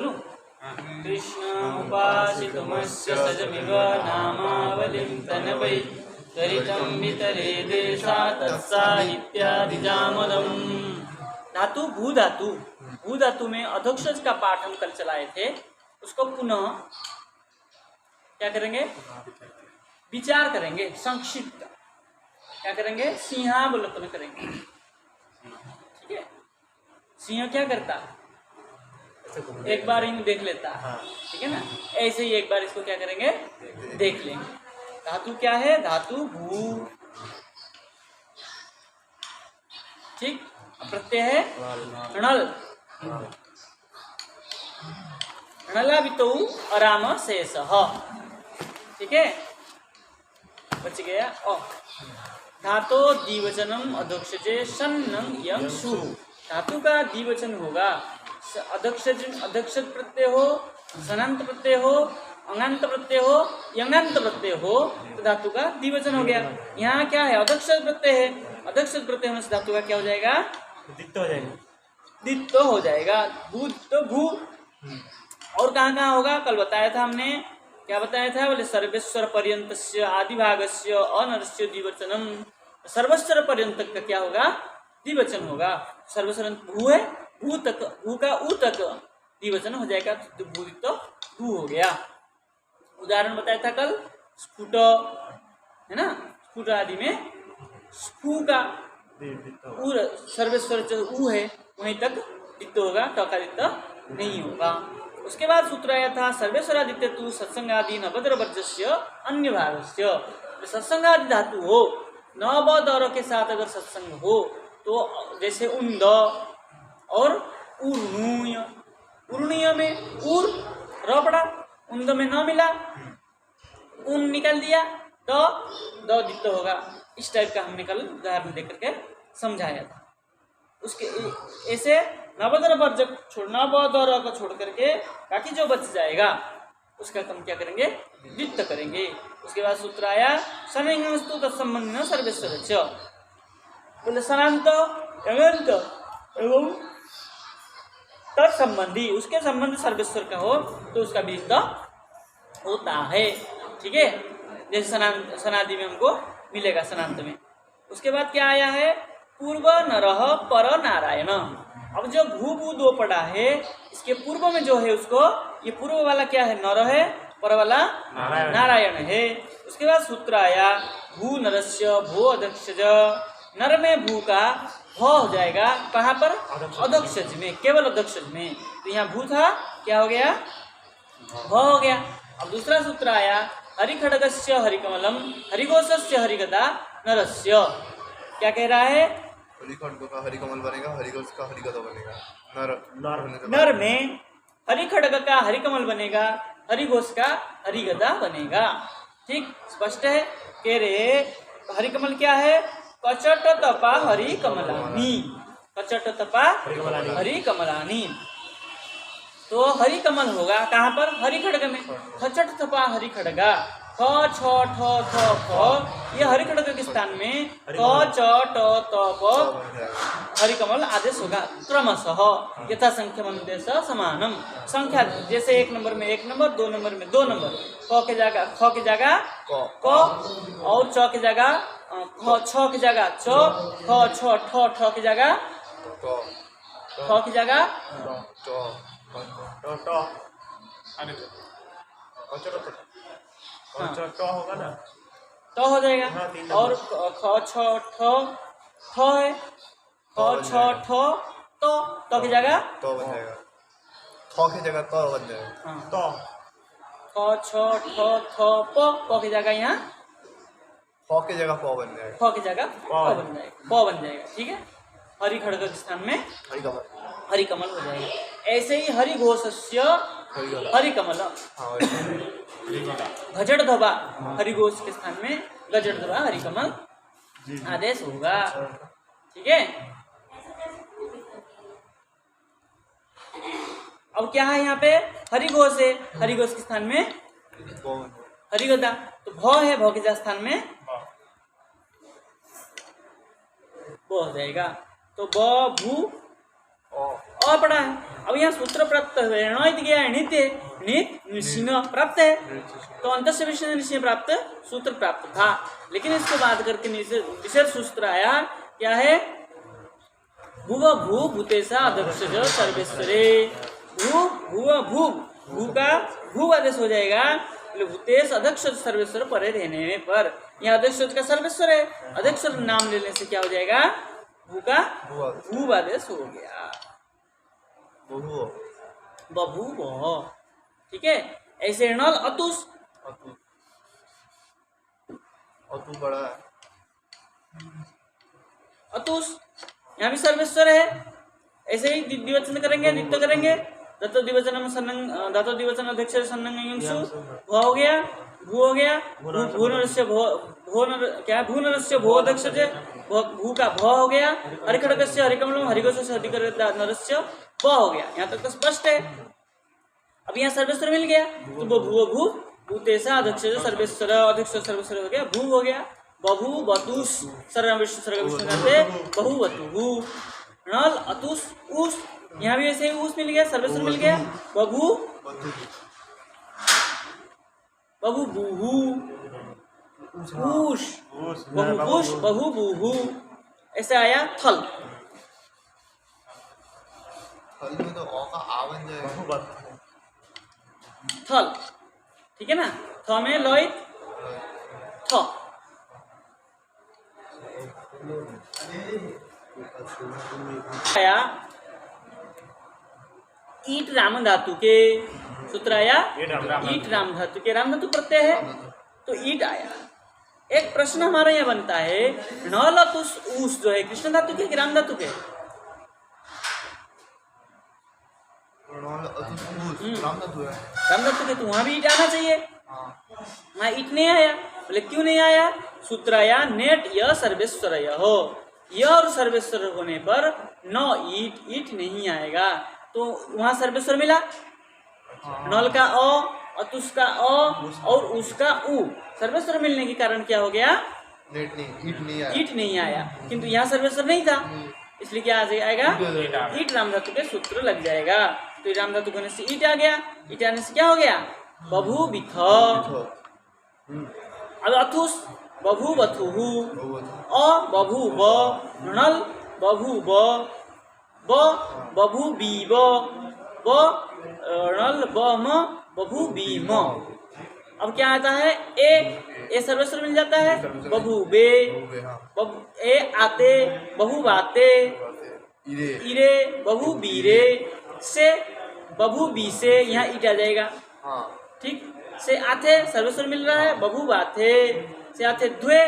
बोलूं? कृष्ण उपासितुमस्य सजमिव नामावलिं तनवै त्वरितं वितरे देशा तत्साहित्यादिजामदम्। धातु भू धातु, भू धातु में अधोक्षज का पाठ हम कल चलाए थे, उसको पुनः क्या करेंगे? विचार करेंगे, संक्षिप्त क्या करेंगे? सिंहावलोकन करेंगे। ठीक है, सिंह क्या करता? एक बार इन देख लेता, ठीक है ना? ऐसे ही एक बार इसको क्या करेंगे? देख लेंगे। धातु क्या है? धातु भू, ठीक। प्रत्यय है णल, णलावितौ अराम शेष, ठीक है, बच गया। धातो द्विवचनम अधोक्षजे सन्नं यं सु, धातु का द्विवचन होगा, अधोक्षज प्रत्यय हो, सनांत प्रत्यय हो, अंगांत प्रत्यय हो, यंगांत प्रत्यय हो, तो धातु का द्विवचन हो गया। यहाँ क्या है? अधोक्षज प्रत्यय है, अधोक्षज प्रत्यय होने से धातु का क्या हो जाएगा? दित्त हो जाएगा, दित्त हो जाएगा। भू तो भू, और कहाँ कहाँ होगा? कल बताया था हमने, क्या बताया था? बोले सर्वेश्वर पर्यंतस्य आदिभागस्य अनरस्य द्विवचनम, सर्वेश्वर पर्यंत का क्या होगा? द्विवचन होगा। सर्वेश्वर भू है, भू तक, भू का ऊ तक द्विवचन हो जाएगा, तो भू तो भू हो गया। उदाहरण बताया था कल, स्फुट है ना, स्फुट आदि में स्फू का सर्वेश्वर जो ऊ है वहीं तक दित्त होगा, टकारित्त नहीं होगा। उसके बाद सूत्र आया था सर्वेश्वरादित्य तु सत्संगादि नवद्र वर्जस्य अन्य भागस्य। सत्संगादि धातु हो, न ब दर के साथ अगर सत्संग हो तो जैसे उन्द और उर्णूय, उर्णीय में उर र पड़ा, उन्द में न मिला, उन निकाल दिया, द दित्त होगा। इस टाइप का हमने कल उदाहरण देकर के समझाया था। उसके ऐसे नवदर वर्ज छोड़ना, बदर को छोड़ करके बाकी जो बच जाएगा उसका हम क्या करेंगे? द्वित्त करेंगे। उसके बाद सूत्र आया सनंगस्तु तत्संबंधी न सर्वेश्वर, बोले सनांत यंगंत एवं तत्संबंधी, उसके संबंध सर्वेश्वर का हो तो उसका द्वित्त होता है, ठीक है। जैसे सनादि में हमको मिलेगा, सनांत में। उसके बाद क्या आया है? पूर्व नरह पर नारायण। अब जो भू भू दो पड़ा है, इसके पूर्व में जो है उसको, ये पूर्व वाला क्या है? नर है, पर वाला नारायण है। उसके बाद सूत्र आया भू नरस्य भो अधक्षज, नर में भू का भ हो जाएगा, कहाँ पर? अधक्षज में, केवल अधक्षज में। तो यहाँ भू था, क्या हो गया? भ हो गया। अब दूसरा सूत्र आया हरिखड़गस्य हरिकमलम हरिघोषस्य हरिगदा नरस्य। क्या कह रहा है? हरिखड़ग का हरिकमल बनेगा, हरिघोष का हरिगदा बनेगा। नर में हरिखड़ग का हरिकमल बनेगा, हरिघोष का हरिगदा बनेगा। ठीक, स्पष्ट है? कह रहे हरिकमल क्या है? कचट तपा हरिकमलानी, कचट तपा हरिकमलानी। तो हरिकमल होगा कहाँ पर? हरिखड़ग में। खचट तपा हरिखड़गा, ख छ ठ थ फ, ये हरिखड़ग के स्थान में क च ट त प हरिकमल आदेश होगा क्रमशः, यथा संख्या अनुदेश समानम। संख्या जैसे 1 नंबर में 1 नंबर, 2 नंबर में 2 नंबर, क के जगह ख के जगह क, और च के जगह ख, छ के जगह च, ख छ ठ ठ के जगह ख की जगह होगा ना, तो हो जाएगा। और ख छ ठ ठ है, ख छ ठ तो की जगह तो बन जाएगा, थ की जगह तो बन जाएगा। तो ख छ ठ थ प की जगह यहाँ फ की जगह प बन जाएगा, फ की जगह प बन जाएगा, प बन जाएगा। ठीक है, हरिखड़ग के स्थान में हरिकमल हो जाएगा। ऐसे ही हरिघोषस्य हरिकमल, गजड़ धबा हरिघोष के स्थान में गजड़ धबा हरिकमल आदेश होगा। ठीक है, अब क्या है यहाँ पे? हरिघोष है, हरिघोष के स्थान में हरिगदा, तो भ है, भ के स्थान में ब हो जाएगा। तो ब भू अ पड़ा है। अब यहाँ सूत्र प्राप्त हुए णित गया नित्य नित निश्चिन प्राप्त है, तो अंतस्य विषय निश्चय प्राप्त सूत्र प्राप्त था। लेकिन इसको बात करके विशेष सूत्र आया क्या है, भुव भू भूतेशा अध्यक्ष सर्वेश्वरे। भू भुव भू, भू का भू आदेश हो जाएगा, भूतेश अध्यक्ष सर्वेश्वर परे रहने पर। यहाँ अध्यक्ष का सर्वेश्वर है, अध्यक्ष नाम लेने से क्या हो जाएगा, भू का भू आदेश हो गया, बभू। ठीक है, ऐसे नल अतुष, अतु बड़ा है, अतुष यहाँ भी सर्वेश्वर है। ऐसे ही द्विवचन करेंगे, नित्य करेंगे, दत्तो द्विवचन सन्नंग, धातो द्विवचन अध्यक्ष सन्नंग भू हो गया, भू हो गया, भू नरस्य भो, क्या है, भू नरस्य भो अध्यक्ष भू का भ हो गया, हरिखड़कस्य हरिकमलम हरिघोष हरिकर नरस्य ब हो गया। यहाँ तक तो स्पष्ट है। अब यहाँ सर्वेश्वर मिल गया, तो वो भू भू भूतेशा अध्यक्ष सर्वेश्वर, अध्यक्ष सर्वेश्वर हो गया, भू हो गया, बभू बतुष सर्व विष्णु सर्व विष्णु करते बहु बतु नल अतुष उस, यहाँ भी ऐसे ही उस मिल गया, सर्वेश्वर मिल गया, बभू बभू बूहू ऊष, बहू पुष बहु बूहू, ऐसे आया थल। फल में तो औ का आ बन जाएगा, थल, ठीक है ना, थ में लोहित थ। आया ईट राम धातु के सूत्र आया, ईट राम धातु के, राम धातु प्रत्यय है तो ईट आया। एक प्रश्न हमारा यहाँ बनता है, नल अतुष ऊस जो है कृष्ण धातु के कि राम धातु के? राम धातु है, राम धातु के, तो वहां भी ईट आना चाहिए, वहां ईट नहीं आया। बोले क्यों नहीं आया? सूत्र आया नेट य सर्वेश्वर हो, य और सर्वेश्वर होने पर न ईट, ईट नहीं आएगा, तो वहां सर्वेश्वर मिला। नल का अ, अतुष का अ और उसका उ, सर्वेश्वर मिलने के कारण क्या हो गया? नेट नहीं, ईट नहीं आया, ईट नहीं आया, किंतु यहाँ सर्वेश्वर नहीं था, इसलिए क्या आ जाएगा? ईट राम धातु के सूत्र लग जाएगा। तो राम धातु होने से ईट आ गया, ईट आने से क्या हो गया? बभू बिथ। अब अथुष बभू बथुहु, अ बभू ब, नल बभू ब बभू बी ब नल ब म बभू बी म। अब क्या आता है? ए सर्वेश्वर मिल जाता है, बभू बे, ए आते, बभू बाते, इरे बभू बीरे, से बभू बी से, यहाँ ईट आ जाएगा। ठीक, से आथे सर्वेश्वर मिल रहा है, बभू बाथे, से आथे द्वे,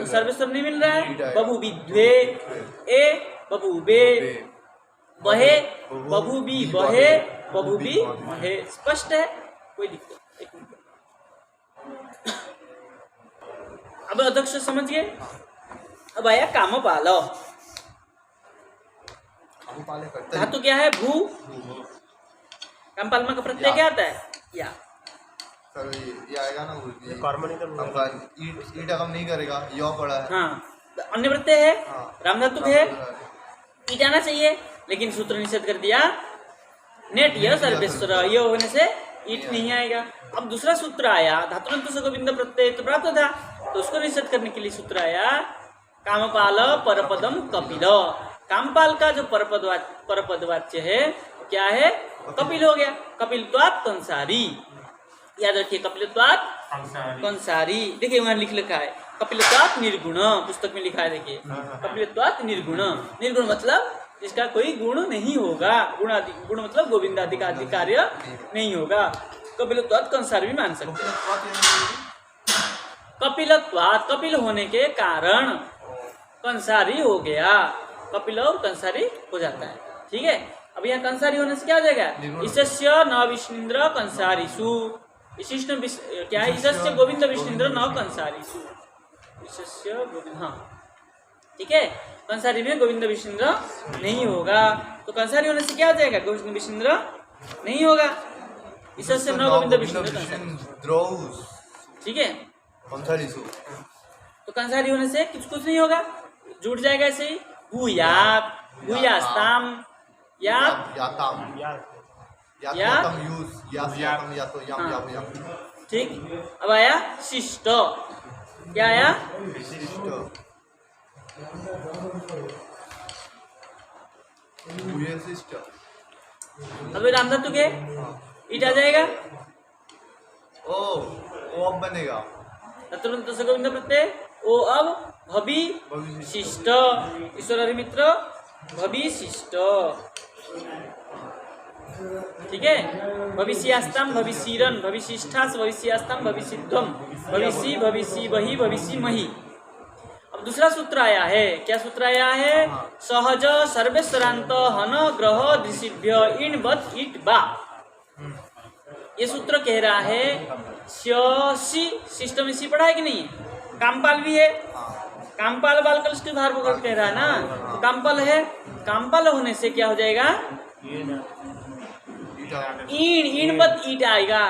सर्वेश्वर नहीं मिल रहा है, बभू बी द्वे, ए बभू बे, बहे बभू बी बहे, बभू बी बहे। स्पष्ट है, कोई दिक्कत? एक मिनट, अब अध्यक्ष समझ गए। अब आया कामपाल, धातु क्या है? भू। कामपाल में का प्रत्यय क्या आता है? या सर ये आएगा ना, ईट अगम नहीं करेगा, यो पड़ा है। हाँ, अन्य प्रत्यय है, राम धातु है, ईट आना चाहिए, लेकिन सूत्र निषेध कर दिया नेट य सर्वेश्वर, ये होने से ईट नहीं आएगा। अब दूसरा सूत्र आया, धातुरंत से गोविंद प्रत्यय तो प्राप्त था, तो उसको निषेध करने के लिए सूत्र आया कामपाल परपदम कपिल। कामपाल का जो परपदवाच्य है क्या है? कपिल हो गया, कपिलत्वात् कंसारी। याद रखिए, कपिलत्वात् कंसारी। देखिए वहां लिख लिखा है कपिलत्वात् निर्गुण, पुस्तक में लिखा है, देखिए कपिलत्वात् निर्गुण। निर्गुण मतलब जिसका कोई गुण नहीं होगा, गुण मतलब गोविंदादि का कार्य नहीं होगा। कपिलत्वात् कंसारी भी मान सकते हैं। कपिलत्वात्, कपिल होने के कारण कंसारी हो गया, कपिल और कंसारी हो जाता है। ठीक है, अब यहाँ कंसारी होने से क्या हो जाएगा? ईशस्य न विष्णुन्द्र कंसारीसु, विशिष्ट क्या है? ईशस्य गोविंद विष्णुन्द्र न कंसारीसु, ईशस्य गोविंद, हाँ ठीक है, कंसारी में गोविंद विष्णुन्द्र नहीं होगा, तो कंसारी होने से क्या हो जाएगा? गोविंद विष्णुन्द्र नहीं होगा, ईशस्य न गोविंद विष्णुन्द्र कंसारी। ठीक है, तो कंसारी होने से कुछ नहीं होगा, जुड़ जाएगा ऐसे ही। भूयात, भूयास्ताम, या याताम या यातम यूज यातम यातो यम हाँ। यम ठीक। अब आया शिष्ट। क्या आया? विशिष्ट विशिष्ट अब रामधातु के ईट आ जाएगा। ओ अब बनेगा तुरंत से गोविंद प्रत्यय ओ अब भवि शिष्ट। ईश्वर हरि मित्र भवि शिष्ट। ठीक है। भविष्यास्ताम भविष्यरन भविशिष्ठास भविष्यास्ताम भविष्यध्वम भविष्य भविष्य वही भविष्य मही। अब दूसरा सूत्र आया है। क्या सूत्र आया है? सहज सर्वेश्वरांत हन ग्रह दृशिभ्य इन बत इट बा। ये सूत्र कह रहा है सी सिस्टम में सी पढ़ा है कि नहीं? कामपाल भी है। कामपाल बालकल के भार पकड़ कह रहा है ना, तो कामपाल है। कामपाल होने से क्या हो जाएगा? ईण ईण बत ईट आएगा।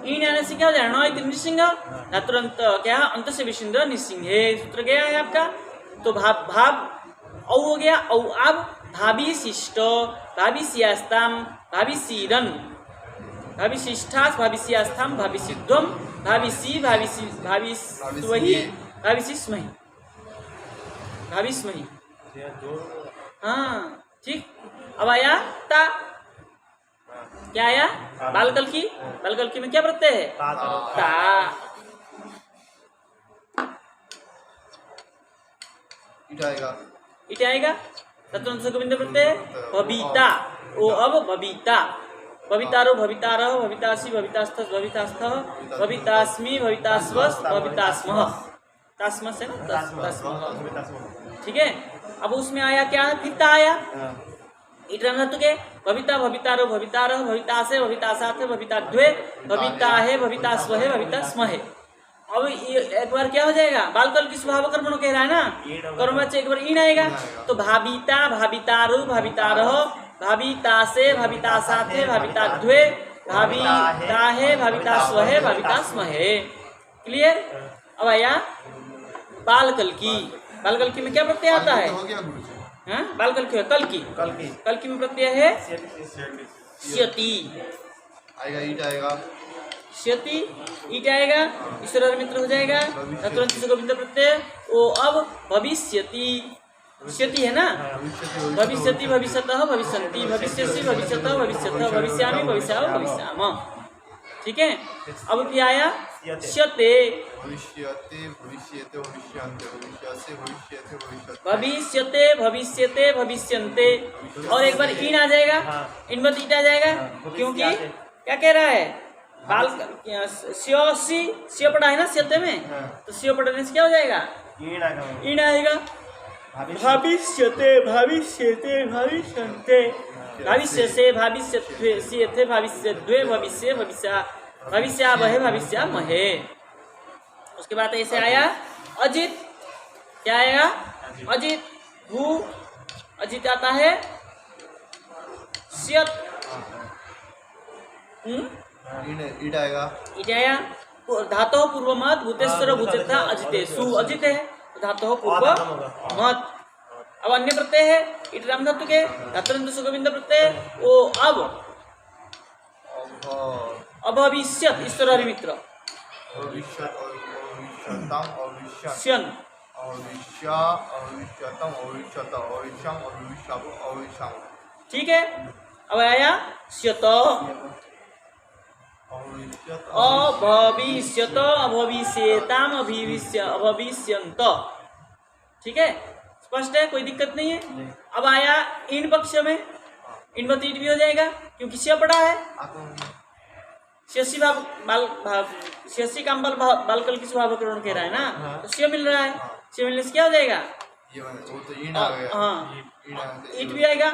ईण आने से क्या हो जाएगा? नो निसिंग तुरंत क्या अंत से विशिंद्र निसिंग है। सूत्र गया है आपका। तो भाव भाव औ हो गया। औ अब भाभी शिष्ट भाभी सियास्ताम भाभी सीरन भाविशिष्ठास भाविष्यास्थाम भाविसिध्वम भाविसी भाविसी भाविस्वही भाविसिस्महि भाविस्महि। हाँ ठीक। अब आया ता। क्या आया? बालकल की। बालकल की में क्या प्रत्यय है? ता। इट आएगा इट आएगा। तत्वंत से गोविंद प्रत्यय भविता। ओ अब भविता। भवितारो भवितारः भवितासी भवितास्थः भवितास्थः भवितास्मि भवितास्वस् भवितास्मः। तास्मस है ना? तास्मः। ठीक है। अब उसमें आया क्या? फिर ता आया। इट धातु के भविता भवितारो भवितारः भवितासे भवितासाथे भविताद्वे भविताहे भवितास्वहे भवितास्महे। अब एक बार क्या हो जाएगा? बालकल की स्वभाव कर्मण कह रहा है ना, कर्म बच्चे एक बार ईण आएगा। तो भाविता भावितारो भावितारः भावितासे भावितासाथे भाविताद्वे भाविताहे भावितास्वहे भावितास्महे। क्लियर? अब आया बालकल की। बालकल की में क्या प्रत्यय आता है? हो गया गुरु जी। हाँ बालकल की कल की में प्रत्यय है श्यति। आएगा ईट आएगा श्यति ईट आएगा। ईश्वर मित्र हो जाएगा। तुरंत से गोविंद प्रत्यय ओ अब भविष्यति। श्यति है ना? भविष्यति भविष्यतः भविष्यन्ति भविष्यसि भविष्यतः भविष्यतः भविष्यामि भविष्यामः भविष्यामः। ठीक है। अब क्या आया? श्यते भविष्यते भविष्यते भविष्यन्ते भविष्यसे भविष्यते भविष्यते भविष्यते भविष्यते भविष्यन्ते। और एक बार ईण आ जाएगा। इन मत ईट आ जाएगा। क्योंकि क्या कह रहा है? बाल स्यो पढ़ा है ना श्यते में, तो स्यो पढ़ने से क्या हो जाएगा? ईण आएगा। भविष्यते भविष्यते भविष्यन्ते भविष्य से भविष्यते भविष्यद्वे भविष्य भविष्या भविष्यावहे भविष्यामहे। उसके बाद ऐसे आया अजित। क्या आएगा? अजित भू। अजित आता है स्यत। ईट आएगा ईट आया। धातो पूर्वमत भूतेश्वर भूतेता अजितेषु। अजित है धातो पूर्व मत। अब अन्य प्रत्यय है इट राम धातु के धातुरंत सुगोविंद प्रत्यय ओ अब अभविष्यत। ईश्वर हरि मित्र भविष्यत भविष्यतम भविष्यत श्यन भविष्य भविष्यतम भविष्यत भविष्यम भविष्यव भविष्यम। ठीक है। अब आया श्यत अभविष्यत अभविष्यताम अभविष्यन्त। ठीक है। स्पष्ट है, कोई दिक्कत नहीं है। अब आया इन पक्ष में इन बतीट भी हो जाएगा क्योंकि श्य पड़ा है। शशि काम बालकल की स्वभावकरण कह रहा है ना, तो श्य मिल रहा है। श्य मिलने से क्या हो जाएगा? वो तो ईट आ गया। हाँ ईट भी आएगा।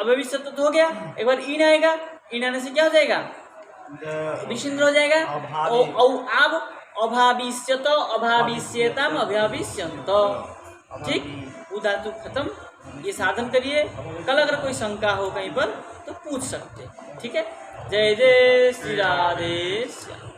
अभविष्यत तो हो गया। एक बार ईन आएगा। ईन आने से क्या हो जाएगा? विशिंद्र हो जाएगा। अब अभाविष्यत अभाविष्यताम अभाविष्यन्त। ठीक। वो धातु खत्म। ये साधन करिए। कल अगर कोई शंका हो कहीं पर तो पूछ सकते। ठीक है। जय जय श्री राधे।